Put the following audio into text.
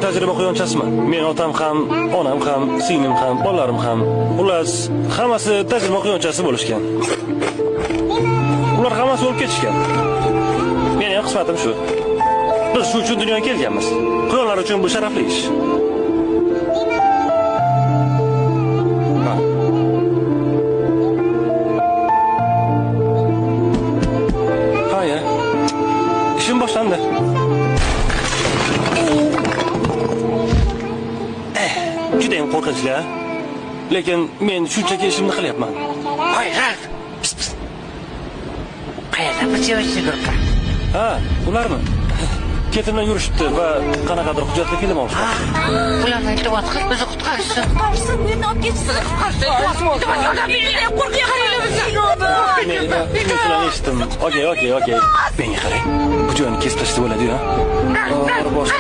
tajriba quyonchasiman. Men otam ham, onam ham, singlim ham, bolalarim ham, xullas, hammasi tajriba quyonchasi bo'lishgan. Ular hammasi o'lib ketishgan. Meni ham qismatim shu. Biz shu uchun dunyoga kelganmiz. Quyonlar uchun bu sharafli ish. Haya. İşim boshlandi. Juda ham qo'rqinchli. Lekin men shunchaki ishimni qilyapman. Hoy, Ralf. Qayerda bir yuribdi? Ha, ularmi? Ketimdan yurishibdi va qanaqadir hujjatli film olishdi. Ularni iltimos qil, bizni qutqarsin. Qutqarsin, meni olib ketsin. Qutqarsin. Men shuni eshitdim. Okey. Menga qarang. Bu joyni kesib tashlab bo'ladi-yu.